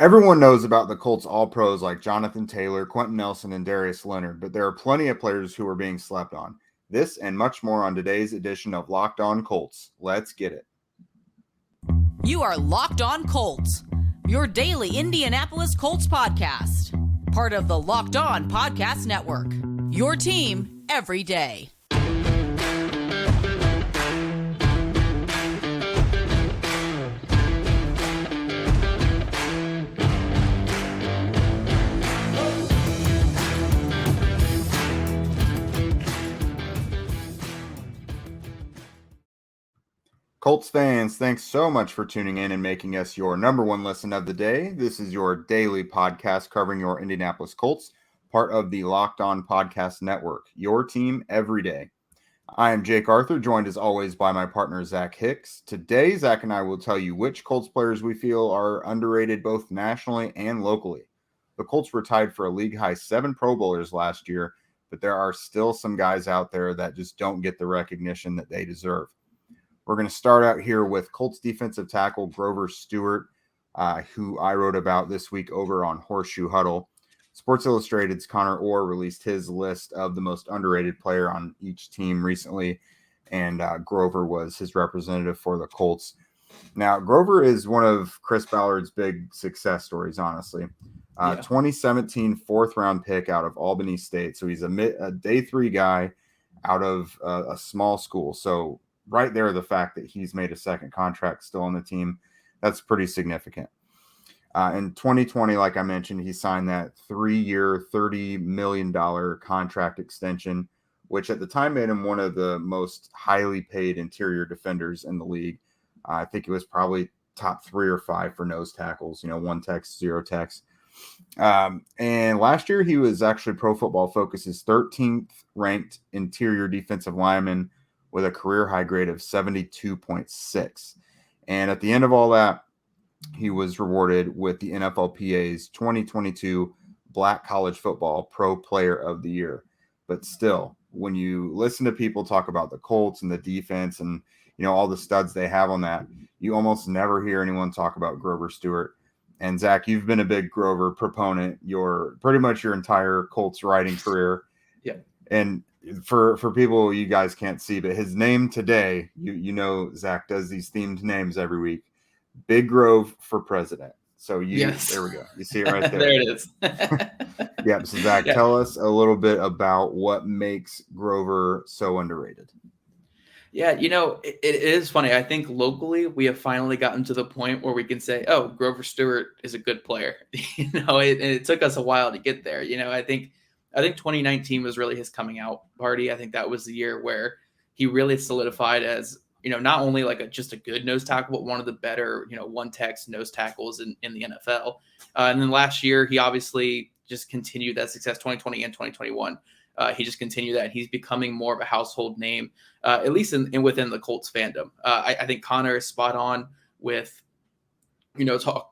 Everyone knows about the Colts All-Pros like Jonathan Taylor, Quentin Nelson, and Darius Leonard, but there are plenty of players who are being slept on. This and much more on today's edition of Locked On Colts. Let's get it. You are Locked On Colts, your daily Indianapolis Colts podcast. Part of the Locked On Podcast Network, your team every day. Colts fans, thanks so much for tuning in and making us your number one listen of the day. This is your daily podcast covering your Indianapolis Colts, part of the Locked On Podcast Network, your team every day. I am Jake Arthur, joined as always by my partner, Zach Hicks. Today, Zach and I will tell you which Colts players we feel are underrated both nationally and locally. The Colts were tied for a league-high 7 Pro Bowlers last year, but there are still some guys out there that just don't get the recognition that they deserve. We're going to start out here with Colts defensive tackle Grover Stewart, who I wrote about this week over on Horseshoe Huddle. Sports Illustrated's Connor Orr released his list of the most underrated player on each team recently, and Grover was his representative for the Colts. Now, Grover is one of Chris Ballard's big success stories, honestly. 2017 fourth-round pick out of Albany State, so he's a day 3 guy out of a small school, so right there, the fact that he's made a second contract still on the team, that's pretty significant. In 2020, like I mentioned, he signed that 3-year, $30 million contract extension, which at the time made him one of the most highly paid interior defenders in the league. I think it was probably top 3 or 5 for nose tackles, 1 techs, 0 techs. And last year, he was actually Pro Football Focus's 13th ranked interior defensive lineman, with a career high grade of 72.6. And at the end of all that, he was rewarded with the NFLPA's 2022 Black College Football Pro Player of the Year. But still, when you listen to people talk about the Colts and the defense and, all the studs they have on that, you almost never hear anyone talk about Grover Stewart. And Zach, you've been a big Grover proponent pretty much your entire Colts writing career. Yeah. And for people you guys can't see, but his name today, Zach does these themed names every week. Big Grove for president. So yes. There we go. You see it right there. There it is. Yep. So Zach, tell us a little bit about what makes Grover so underrated. Yeah, it is funny. I think locally we have finally gotten to the point where we can say, oh, Grover Stewart is a good player. It took us a while to get there. I think 2019 was really his coming out party. I think that was the year where he really solidified as, not only like just a good nose tackle, but one of the better, 1-tech nose tackles in the NFL. And then last year, he obviously just continued that success, 2020 and 2021. He just continued that. He's becoming more of a household name, at least within the Colts fandom. I think Connor is spot on with,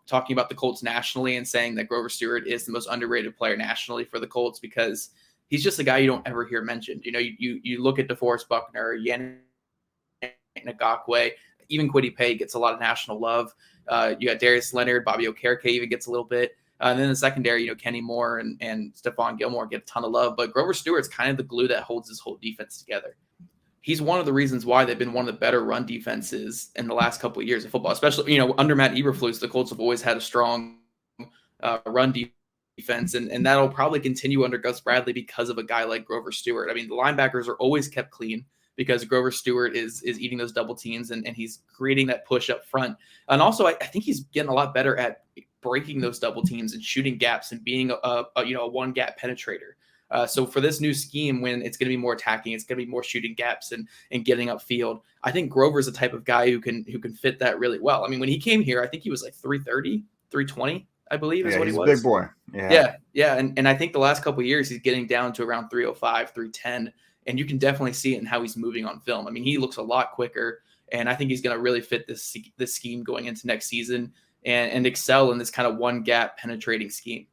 talking about the Colts nationally and saying that Grover Stewart is the most underrated player nationally for the Colts because he's just a guy you don't ever hear mentioned. You look at DeForest Buckner, Yannick Ngakoue, even Kwity Paye gets a lot of national love. You got Darius Leonard, Bobby Okereke even gets a little bit. And then the secondary, Kenny Moore and Stephon Gilmore get a ton of love. But Grover Stewart's kind of the glue that holds this whole defense together. He's one of the reasons why they've been one of the better run defenses in the last couple of years of football, especially, under Matt Eberflus, the Colts have always had a strong run defense, and that'll probably continue under Gus Bradley because of a guy like Grover Stewart. I mean, the linebackers are always kept clean because Grover Stewart is eating those double teams and he's creating that push up front. And also, I think he's getting a lot better at breaking those double teams and shooting gaps and being a one gap penetrator. So for this new scheme, when it's going to be more attacking, it's going to be more shooting gaps and getting upfield. I think Grover's the type of guy who can fit that really well. I mean, when he came here, I think he was like 330, 320, I believe is what he was. He's a big boy. Yeah. And I think the last couple of years, he's getting down to around 305, 310. And you can definitely see it in how he's moving on film. I mean, he looks a lot quicker. And I think he's going to really fit this scheme going into next season and excel in this kind of one gap penetrating scheme.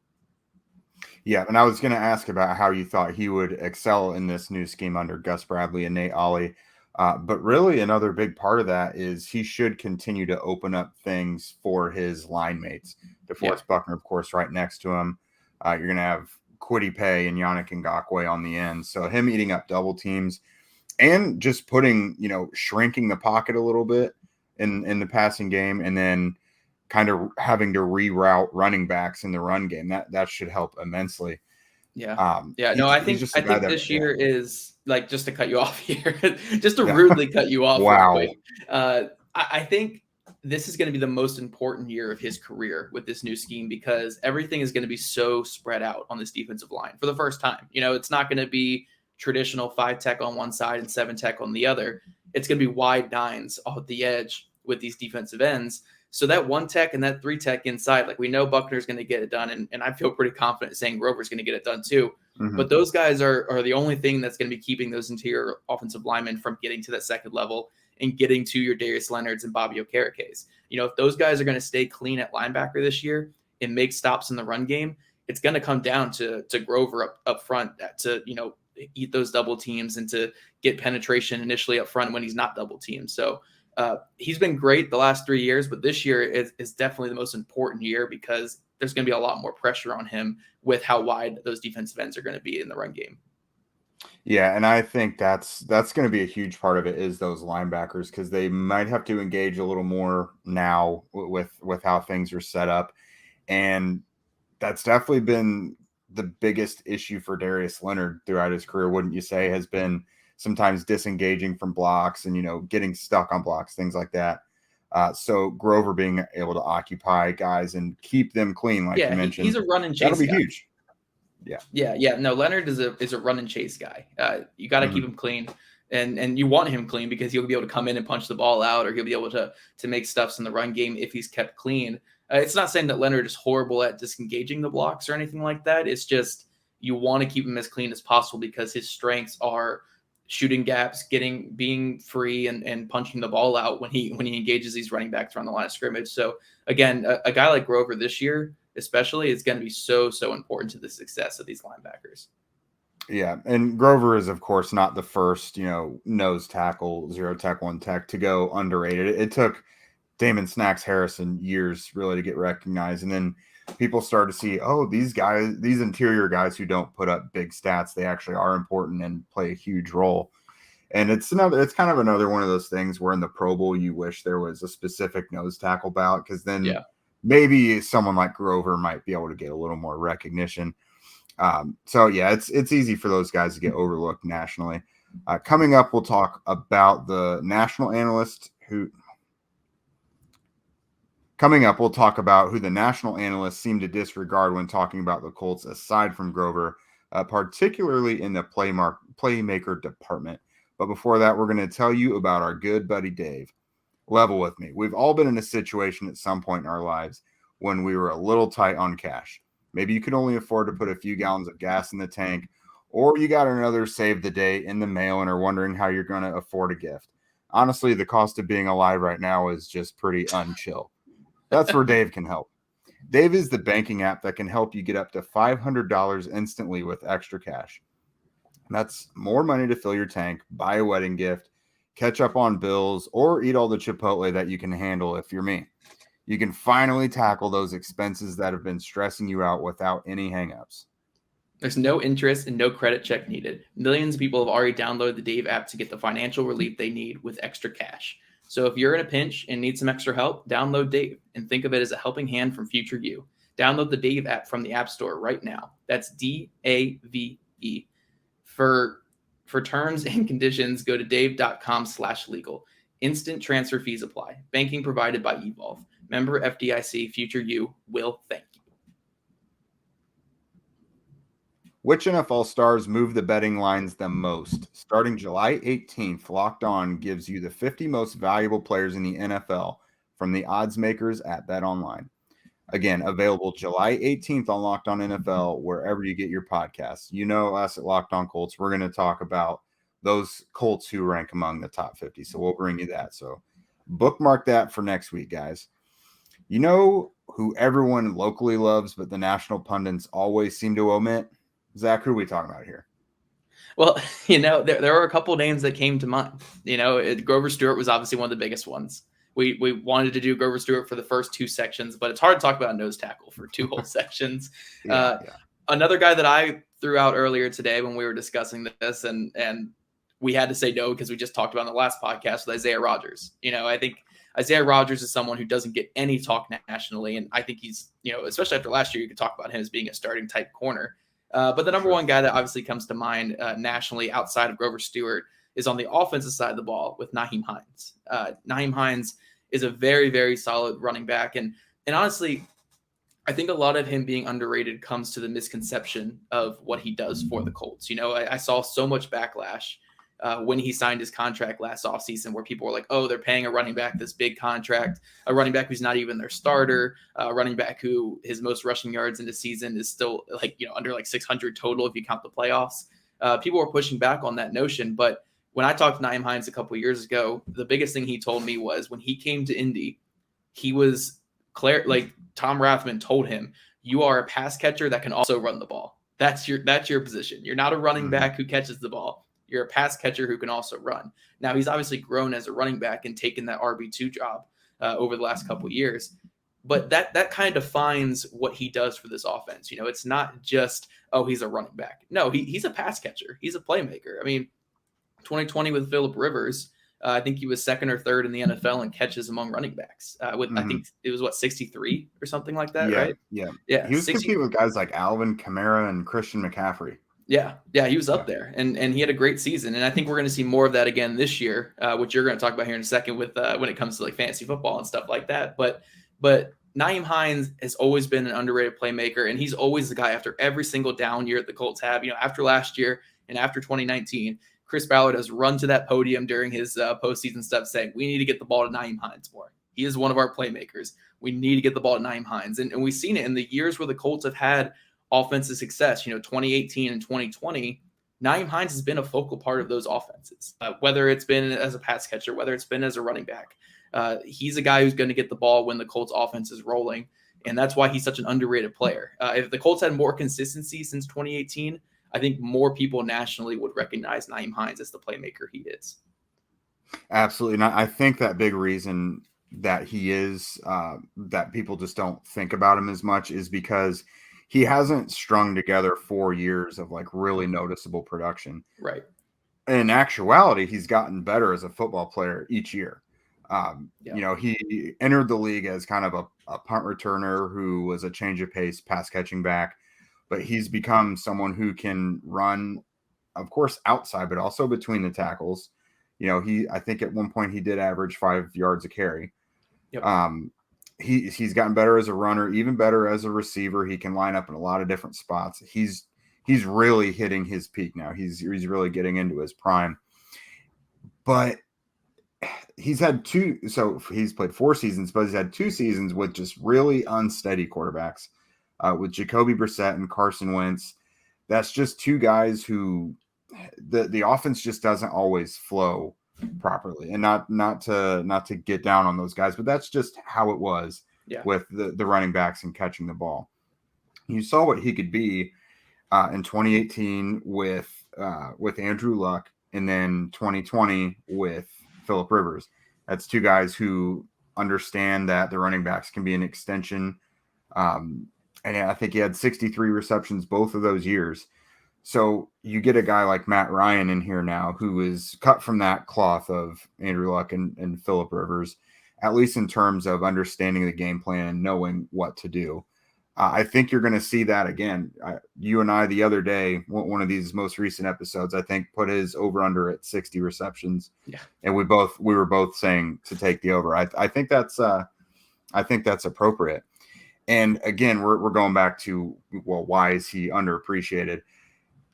Yeah, and I was going to ask about how you thought he would excel in this new scheme under Gus Bradley and Nate Ollie. But really, another big part of that is he should continue to open up things for his line mates. DeForest Buckner, of course, right next to him. You're going to have Kwity Paye and Yannick Ngakoue on the end. So him eating up double teams and just putting, shrinking the pocket a little bit in the passing game, and then kind of having to reroute running backs in the run game. That should help immensely. Yeah. I think this year is like, just to cut you off here, just to rudely cut you off. Wow. Real quick. I think this is going to be the most important year of his career with this new scheme, because everything is going to be so spread out on this defensive line for the first time. It's not going to be traditional 5 tech on one side and 7 tech on the other. It's going to be wide nines off the edge with these defensive ends. So that 1 tech and that 3 tech inside, like, we know Buckner's going to get it done. And I feel pretty confident saying Grover's going to get it done too. Mm-hmm. But those guys are the only thing that's going to be keeping those interior offensive linemen from getting to that second level and getting to your Darius Leonards and Bobby Okerekes. If those guys are going to stay clean at linebacker this year and make stops in the run game, it's going to come down to Grover up front to, eat those double teams and to get penetration initially up front when he's not double teamed. So he's been great the last 3 years, but this year is definitely the most important year, because there's going to be a lot more pressure on him with how wide those defensive ends are going to be in the run game. Yeah, and I think that's going to be a huge part of it, is those linebackers, because they might have to engage a little more now with how things are set up. And that's definitely been the biggest issue for Darius Leonard throughout his career, wouldn't you say, has been sometimes disengaging from blocks and, getting stuck on blocks, things like that. So Grover being able to occupy guys and keep them clean, like you mentioned, he's a run and chase. That'll be guy. Huge. Yeah. No, Leonard is a run and chase guy. You got to keep him clean, and you want him clean, because he'll be able to come in and punch the ball out, or he'll be able to make stuffs in the run game if he's kept clean. It's not saying that Leonard is horrible at disengaging the blocks or anything like that. It's just you want to keep him as clean as possible, because his strengths are shooting gaps, being free, and punching the ball out when he engages these running backs around the line of scrimmage. So again, a guy like Grover this year especially is going to be so important to the success of these linebackers. Yeah, and Grover is, of course, not the first, nose tackle, 0 tech, 1 tech to go underrated. It took Damon Snacks Harrison years really to get recognized, and then people started to see, these guys, these interior guys who don't put up big stats, they actually are important and play a huge role. And it's kind of another one of those things where in the Pro Bowl you wish there was a specific nose tackle bout, because then maybe someone like Grover might be able to get a little more recognition. It's easy for those guys to get overlooked nationally. Coming up, we'll talk about the national analyst who. Coming up, we'll talk about who the national analysts seem to disregard when talking about the Colts, aside from Grover, particularly in the playmaker department. But before that, we're going to tell you about our good buddy Dave. Level with me. We've all been in a situation at some point in our lives when we were a little tight on cash. Maybe you could only afford to put a few gallons of gas in the tank, or you got another save the day in the mail and are wondering how you're going to afford a gift. Honestly, the cost of being alive right now is just pretty unchill. That's where Dave can help. Dave is the banking app that can help you get up to $500 instantly with extra cash. That's more money to fill your tank, buy a wedding gift, catch up on bills, or eat all the Chipotle that you can handle if you're me. You can finally tackle those expenses that have been stressing you out without any hangups. There's no interest and no credit check needed. Millions of people have already downloaded the Dave app to get the financial relief they need with extra cash. So if you're in a pinch and need some extra help, download Dave and think of it as a helping hand from future you. Download the Dave app from the App Store right now. That's DAVE. For terms and conditions, go to dave.com/legal. Instant transfer fees apply. Banking provided by Evolve. Member FDIC. Future you will thank you. Which NFL stars move the betting lines the most? Starting July 18th, Locked On gives you the 50 most valuable players in the NFL from the odds makers at BetOnline. Again, available July 18th on Locked On NFL, wherever you get your podcasts. You know us at Locked On Colts. We're going to talk about those Colts who rank among the top 50. So we'll bring you that. So bookmark that for next week, guys. You know who everyone locally loves, but the national pundits always seem to omit? Zach, who are we talking about here? Well, there are a couple names that came to mind. Grover Stewart was obviously one of the biggest ones. We wanted to do Grover Stewart for the first two sections, but it's hard to talk about nose tackle for two whole sections. Yeah. Another guy that I threw out earlier today when we were discussing this, and we had to say no because we just talked about in the last podcast with Isaiah Rodgers. I think Isaiah Rodgers is someone who doesn't get any talk nationally, and I think he's, especially after last year, you could talk about him as being a starting type corner. But the number one guy that obviously comes to mind nationally outside of Grover Stewart is on the offensive side of the ball with Nahim Heinz. Nahim Heinz is a very, very solid running back. And honestly, I think a lot of him being underrated comes to the misconception of what he does for the Colts. I saw so much backlash when he signed his contract last offseason where people were like, oh, they're paying a running back this big contract, a running back who's not even their starter, a running back who his most rushing yards in the season is still under 600 total if you count the playoffs. People were pushing back on that notion. But when I talked to Nahim Heinz a couple of years ago, the biggest thing he told me was when he came to Indy, he was Tom Rathman told him, you are a pass catcher that can also run the ball. That's your position. You're not a running back who catches the ball. You're a pass catcher who can also run. Now, he's obviously grown as a running back and taken that RB2 job over the last couple of years. But that kind of defines what he does for this offense. It's not just, oh, he's a running back. No, he's a pass catcher. He's a playmaker. I mean, 2020 with Phillip Rivers, I think he was second or third in the NFL in catches among running backs. I think it was 63 or something like that, right? Yeah. He was competing with guys like Alvin Kamara and Christian McCaffrey. Yeah, he was up there, and he had a great season, and I think we're going to see more of that again this year, which you're going to talk about here in a second with when it comes to fantasy football and stuff like that. But Nahim Heinz has always been an underrated playmaker, and he's always the guy after every single down year that the Colts have. After last year and after 2019, Chris Ballard has run to that podium during his postseason stuff saying, we need to get the ball to Nahim Heinz more. He is one of our playmakers. We need to get the ball to Nahim Heinz, and we've seen it in the years where the Colts have had offensive success, 2018 and 2020, Nahim Heinz has been a focal part of those offenses, whether it's been as a pass catcher, whether it's been as a running back. He's a guy who's going to get the ball when the Colts offense is rolling, and that's why he's such an underrated player. If the Colts had more consistency since 2018, I think more people nationally would recognize Nahim Heinz as the playmaker he is. Absolutely. And I think that big reason that he is, that people just don't think about him as much is because he hasn't strung together 4 years of really noticeable production. Right. In actuality, he's gotten better as a football player each year. He entered the league as kind of a punt returner who was a change of pace pass catching back, but he's become someone who can run, of course, outside, but also between the tackles. I think at one point he did average 5 yards a carry. Yep. He's gotten better as a runner, even better as a receiver. He can line up in a lot of different spots. He's really hitting his peak now. He's really getting into his prime. But he's had he's played 4 seasons, but he's had 2 seasons with just really unsteady quarterbacks, with Jacoby Brissett and Carson Wentz. That's just 2 guys who the offense just doesn't always flow properly, and not to get down on those guys, but that's just how it was with the running backs and catching the ball. You saw what he could be in 2018 with Andrew Luck, and then 2020 with Phillip Rivers. That's 2 guys who understand that the running backs can be an extension. And I think he had 63 receptions both of those years. So you get a guy like Matt Ryan in here now who is cut from that cloth of Andrew Luck and Phillip Rivers, at least in terms of understanding the game plan and knowing what to do. I think you're going to see that again. You and I the other day, one of these most recent episodes, I think put his over under at 60 receptions. Yeah. And we were both saying to take the over. I think that's appropriate. And again, we're going back to, why is he underappreciated?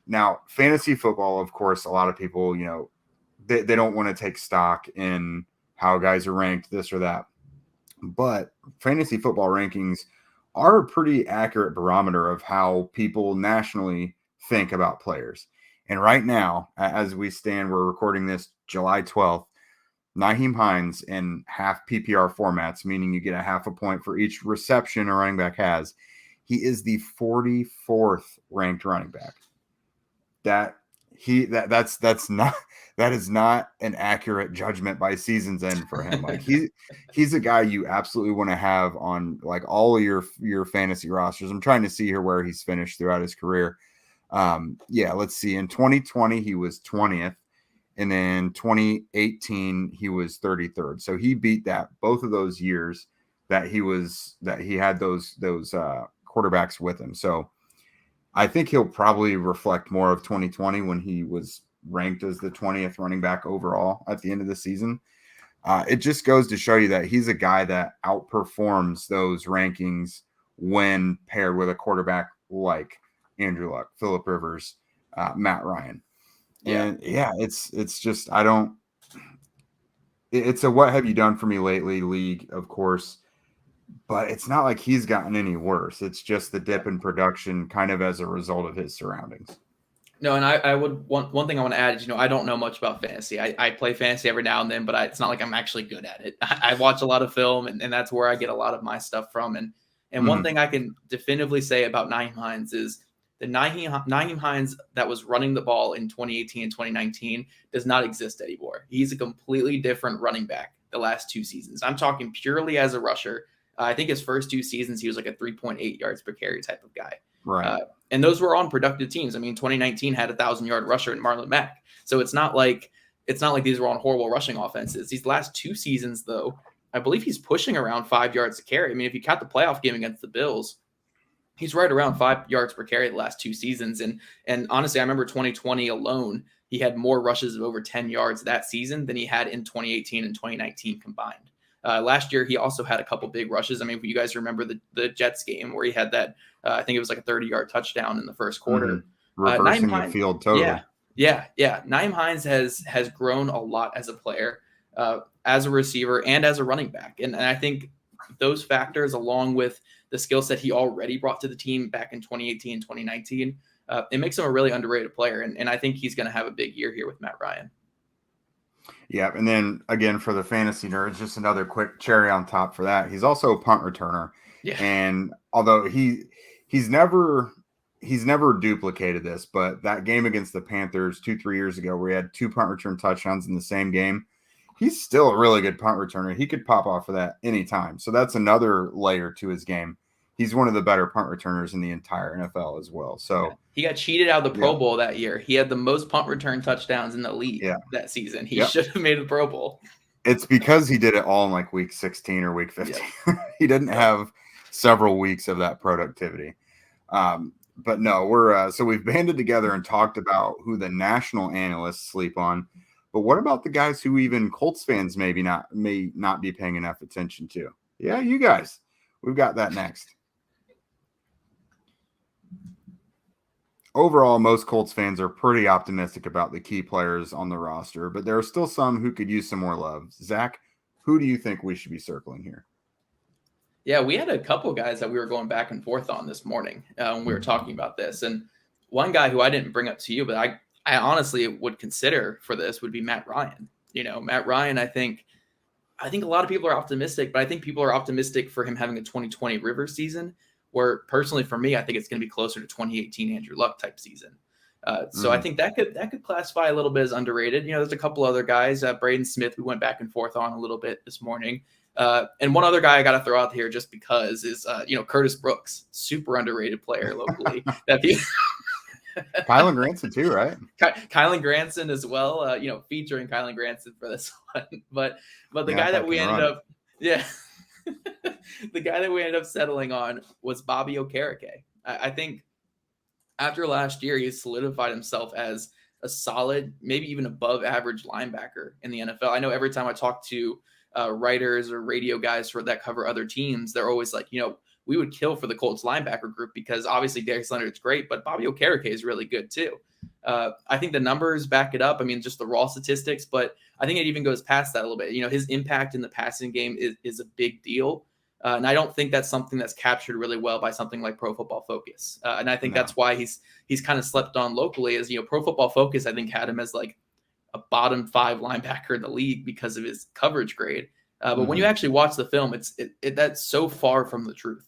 Now, fantasy football, of course, a lot of people, they don't want to take stock in how guys are ranked, this or that. But fantasy football rankings are a pretty accurate barometer of how people nationally think about players. And right now, as we stand, we're recording this July 12th, Nahim Heinz in half PPR formats, meaning you get a half a point for each reception a running back has. He is the 44th ranked running back. That that is not an accurate judgment by season's end for him. Like he's a guy you absolutely want to have on like all of your fantasy rosters. I'm trying to see here where he's finished throughout his career. Let's see. In 2020 he was 20th, and then 2018 he was 33rd. So he beat that both of those years that he had those quarterbacks with him. So I think he'll probably reflect more of 2020 when he was ranked as the 20th running back overall at the end of the season. It just goes to show you that he's a guy that outperforms those rankings when paired with a quarterback like Andrew Luck, Phillip Rivers, Matt Ryan. And it's just, it's a what have you done for me lately league, of course. But it's not like he's gotten any worse. It's just the dip in production kind of as a result of his surroundings. No, and I would one thing I want to add is, I don't know much about fantasy. I play fantasy every now and then, but it's not like I'm actually good at it. I watch a lot of film, and that's where I get a lot of my stuff from. And one thing I can definitively say about Nahim Heinz is the Nahim Heinz that was running the ball in 2018 and 2019 does not exist anymore. He's a completely different running back the last 2 seasons. I'm talking purely as a rusher. I think his first 2 seasons, he was like a 3.8 yards per carry type of guy. Right. And those were on productive teams. I mean, 2019 had a 1,000-yard rusher in Marlon Mack. So it's not like these were on horrible rushing offenses. These last 2 seasons, though, I believe he's pushing around 5 yards a carry. I mean, if you count the playoff game against the Bills, he's right around 5 yards per carry the last 2 seasons. And honestly, I remember 2020 alone, he had more rushes of over 10 yards that season than he had in 2018 and 2019 combined. Last year, he also had a couple big rushes. I mean, if you guys remember the Jets game where he had that, I think it was like a 30-yard touchdown in the first quarter. Reversing the field totally. Yeah. Nahim Heinz has grown a lot as a player, as a receiver, and as a running back. And I think those factors, along with the skill set he already brought to the team back in 2018 and 2019, it makes him a really underrated player. And I think he's going to have a big year here with Matt Ryan. Yeah, and then again for the fantasy nerds, just another quick cherry on top for that. He's also a punt returner. Yeah. And although he's never duplicated this, but that game against the Panthers 2-3 years ago where he had 2 punt return touchdowns in the same game, he's still a really good punt returner. He could pop off of that anytime. So that's another layer to his game. He's one of the better punt returners in the entire NFL as well. So he got cheated out of the Pro Bowl that year. He had the most punt return touchdowns in the league that season. He should have made the Pro Bowl. It's because he did it all in like week 16 or week 15. He didn't have several weeks of that productivity. But no, so we've banded together and talked about who the national analysts sleep on. But what about the guys who even Colts fans may not be paying enough attention to? Yeah, you guys. We've got that next. Overall, most Colts fans are pretty optimistic about the key players on the roster, but there are still some who could use some more love. Zach, who do you think we should be circling here? Yeah, we had a couple guys that we were going back and forth on this morning when we were talking about this. And one guy who I didn't bring up to you, but I honestly would consider for this would be Matt Ryan. Matt Ryan, I think a lot of people are optimistic, but I think people are optimistic for him having a 2020 Rivers season, where personally for me, I think it's going to be closer to 2018 Andrew Luck type season. So I think that could classify a little bit as underrated. There's a couple other guys, Braden Smith, we went back and forth on a little bit this morning. And one other guy I got to throw out here just because is, Curtis Brooks, super underrated player locally. Kylan Granson too, right? Kylan Granson as well, featuring Kylan Granson for this one. But the guy that we ended up, the guy that we ended up settling on was Bobby Okereke. I think after last year, he solidified himself as a solid, maybe even above average linebacker in the NFL. I know every time I talk to writers or radio guys that cover other teams, they're always like, we would kill for the Colts linebacker group because obviously Darius Leonard is great, but Bobby Okereke is really good too. I think the numbers back it up. I mean, just the raw statistics, but I think it even goes past that a little bit. His impact in the passing game is a big deal. And I don't think that's something that's captured really well by something like Pro Football Focus. And I think that's why he's kind of slept on locally as, Pro Football Focus, I think had him as like a bottom 5 linebacker in the league because of his coverage grade. But when you actually watch the film, that's so far from the truth.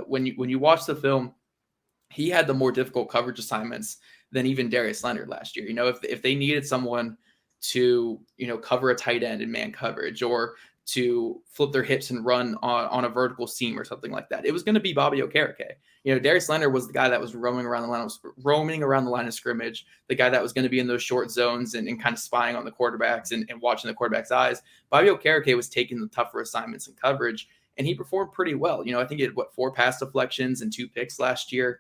When you watch the film, he had the more difficult coverage assignments than even Darius Leonard last year. If they needed someone to, cover a tight end in man coverage or to flip their hips and run on a vertical seam or something like that, it was going to be Bobby Okereke. Darius Leonard was the guy that was roaming around the line of scrimmage, the guy that was going to be in those short zones and kind of spying on the quarterbacks and watching the quarterback's eyes. Bobby Okereke was taking the tougher assignments and coverage, and he performed pretty well. I think he had 4 pass deflections and 2 picks last year.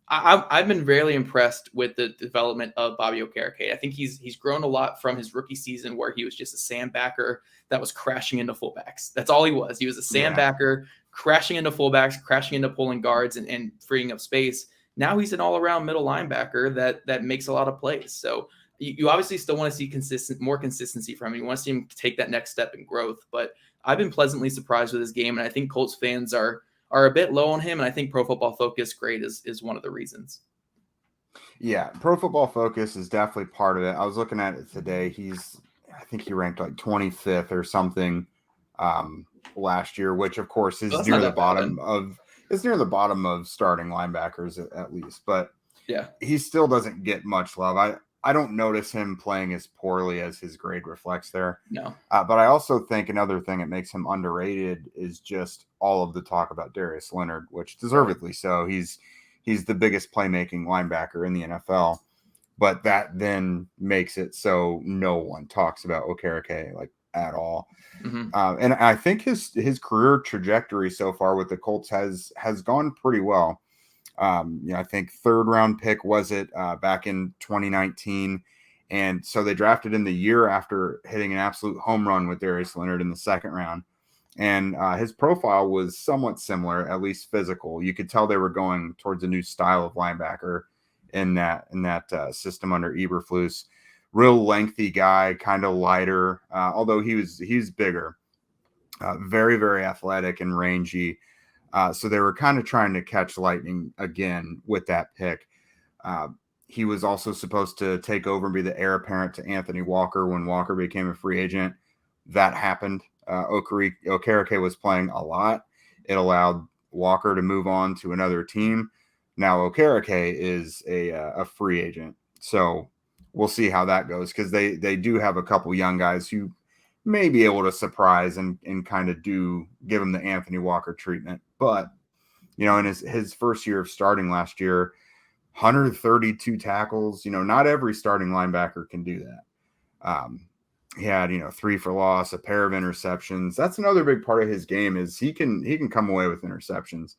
I've been really impressed with the development of Bobby Okereke. I think he's grown a lot from his rookie season, where he was just a sandbacker that was crashing into fullbacks. That's all he was. He was a sandbacker, crashing into fullbacks, crashing into pulling guards and freeing up space. Now he's an all-around middle linebacker that makes a lot of plays. So you obviously still want to see more consistency from him. You want to see him take that next step in growth. But I've been pleasantly surprised with his game, and I think Colts fans are a bit low on him, and I think Pro Football Focus grade is one of the reasons. Yeah, Pro Football Focus is definitely part of it. I was looking at it today. I think he ranked like 25th or something last year, which of course is near the bottom of starting linebackers at least. But yeah, he still doesn't get much love. I don't notice him playing as poorly as his grade reflects there. No. But I also think another thing that makes him underrated is just all of the talk about Darius Leonard, which deservedly so. He's the biggest playmaking linebacker in the NFL, but that then makes it so no one talks about Okereke like at all. Mm-hmm. And I think his career trajectory so far with the Colts has gone pretty well. I think 3rd round pick was it back in 2019. And so they drafted him the year after hitting an absolute home run with Darius Leonard in the 2nd round. And his profile was somewhat similar, at least physical. You could tell they were going towards a new style of linebacker in that system under Eberflus. Real lengthy guy, kind of lighter, although he's bigger. Very, very athletic and rangy. So they were kind of trying to catch lightning again with that pick. He was also supposed to take over and be the heir apparent to Anthony Walker when Walker became a free agent. That happened. Okereke was playing a lot. It allowed Walker to move on to another team. Now Okereke is a free agent. So we'll see how that goes, because they do have a couple young guys who may be able to surprise and kind of give him the Anthony Walker treatment. But, in his first year of starting last year, 132 tackles, not every starting linebacker can do that. He had, 3 for loss, a pair of interceptions. That's another big part of his game is he can come away with interceptions.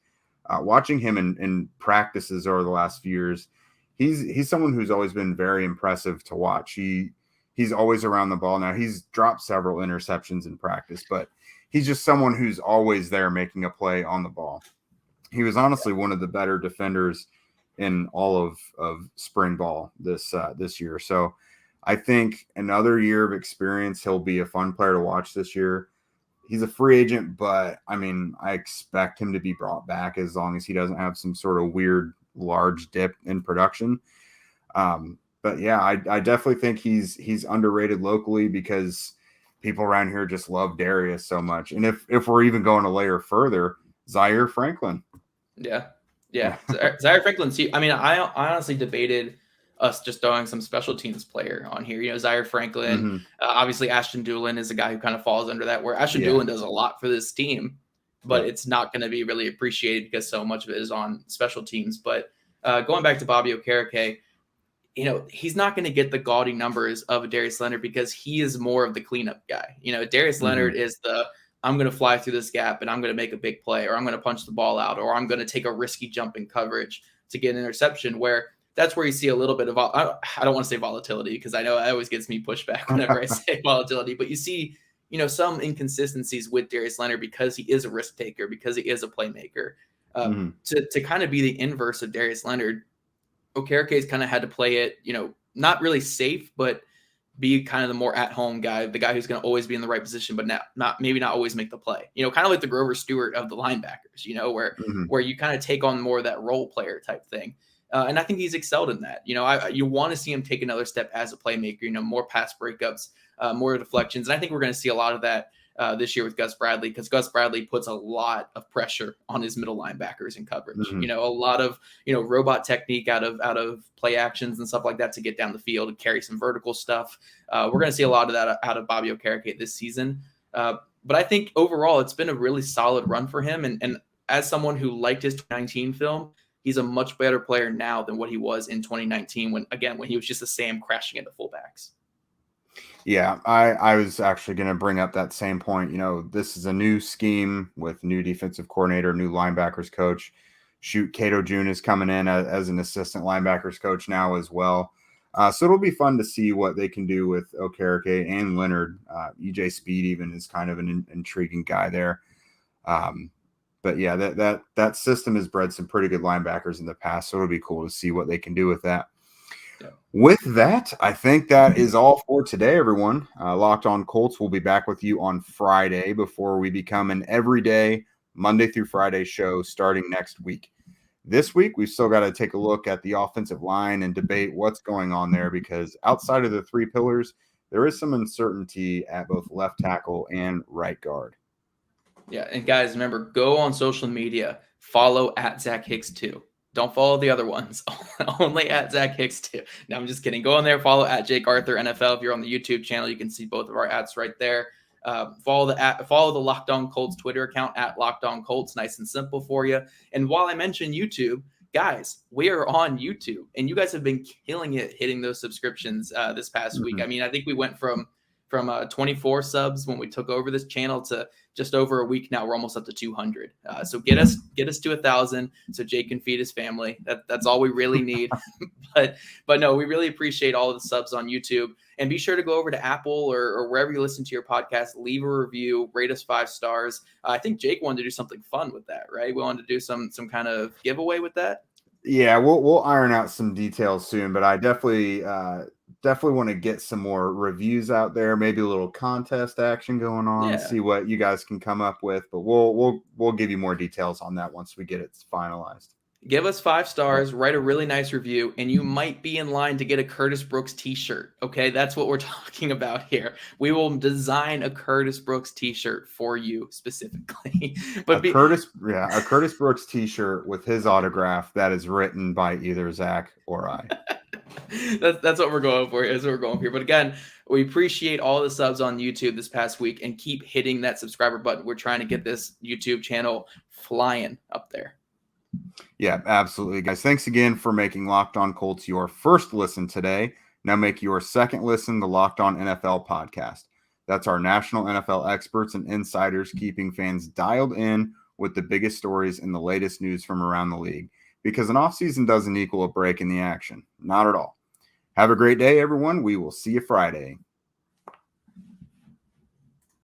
Watching him in practices over the last few years, he's someone who's always been very impressive to watch. He's always around the ball. Now, he's dropped several interceptions in practice, but he's just someone who's always there making a play on the ball. He was honestly one of the better defenders in all of spring ball this year. So I think another year of experience, he'll be a fun player to watch this year. He's a free agent, but I expect him to be brought back as long as he doesn't have some sort of weird large dip in production. But yeah, I definitely think he's underrated locally because people around here just love Darius so much. And if we're even going a layer further, Zaire Franklin. Yeah. Zaire Franklin. I honestly debated us just throwing some special teams player on here. Zaire Franklin. Mm-hmm. Obviously, Ashton Doolin is a guy who kind of falls under that, where Ashton Doolin does a lot for this team, but it's not going to be really appreciated because so much of it is on special teams. But going back to Bobby Okereke, he's not going to get the gaudy numbers of a Darius Leonard because he is more of the cleanup guy. Darius Leonard is I'm going to fly through this gap and I'm going to make a big play, or I'm going to punch the ball out, or I'm going to take a risky jump in coverage to get an interception, where that's where you see a little bit of, I don't want to say volatility because I know it always gets me pushback whenever I say volatility, but you see, some inconsistencies with Darius Leonard because he is a risk taker, because he is a playmaker. To kind of be the inverse of Darius Leonard, Okereke's kind of had to play it, not really safe, but be kind of the more at-home guy, the guy who's going to always be in the right position, but not always make the play. Kind of like the Grover Stewart of the linebackers, where you kind of take on more of that role player type thing. And I think he's excelled in that. You want to see him take another step as a playmaker, more pass breakups, more deflections. And I think we're going to see a lot of that this year with Gus Bradley, because Gus Bradley puts a lot of pressure on his middle linebackers in coverage. Mhm. A lot of robot technique out of play actions and stuff like that to get down the field and carry some vertical stuff. We're going to see a lot of that out of Bobby Okereke this season. But I think overall it's been a really solid run for him. And as someone who liked his 2019 film, he's a much better player now than what he was in 2019 when he was just a Sam crashing into fullbacks. Yeah, I was actually going to bring up that same point. This is a new scheme with new defensive coordinator, new linebackers coach. Cato June is coming in as an assistant linebackers coach now as well. So it'll be fun to see what they can do with Okereke and Leonard. EJ Speed even is kind of an intriguing guy there. But yeah, that system has bred some pretty good linebackers in the past, so it'll be cool to see what they can do with that. Yeah. With that, I think that is all for today, everyone. Locked On Colts will be back with you on Friday before we become an everyday Monday through Friday show starting next week. This week, we've still got to take a look at the offensive line and debate what's going on there, because outside of the three pillars, there is some uncertainty at both left tackle and right guard. Yeah, and guys, remember, go on social media, follow at Zach Hicks 2. Don't follow the other ones. Only at Zach Hicks 2. No, I'm just kidding. Go on there, follow at Jake Arthur NFL. If you're on the YouTube channel, you can see both of our ads right there. Follow the Locked On Colts Twitter account at Locked On Colts. Nice and simple for you. And while I mention YouTube, guys, we are on YouTube, and you guys have been killing it hitting those subscriptions this past week. I mean, I think we went from 24 subs when we took over this channel to just over a week now. We're almost up to 200. So get us to 1,000 so Jake can feed his family. That's all we really need. but no, we really appreciate all of the subs on YouTube. And be sure to go over to Apple or wherever you listen to your podcast, leave a review, rate us 5 stars. I think Jake wanted to do something fun with that, right? We wanted to do some kind of giveaway with that. Yeah, we'll iron out some details soon, but I definitely want to get some more reviews out there, maybe a little contest action going on, see what you guys can come up with, but we'll give you more details on that once we get it finalized. Give us 5 stars, write a really nice review, and you might be in line to get a Curtis Brooks t-shirt. Okay, that's what we're talking about here. We will design a Curtis Brooks t-shirt for you specifically. But a Curtis Brooks t-shirt with his autograph that is written by either Zach or I. That's what we're going for. That's what we're going for. But again, we appreciate all the subs on YouTube this past week, and keep hitting that subscriber button. We're trying to get this YouTube channel flying up there. Yeah, absolutely, guys. Thanks again for making Locked On Colts your first listen today. Now make your second listen the Locked On NFL podcast. That's our national NFL experts and insiders keeping fans dialed in with the biggest stories and the latest news from around the league. Because an offseason doesn't equal a break in the action. Not at all. Have a great day, everyone. We will see you Friday.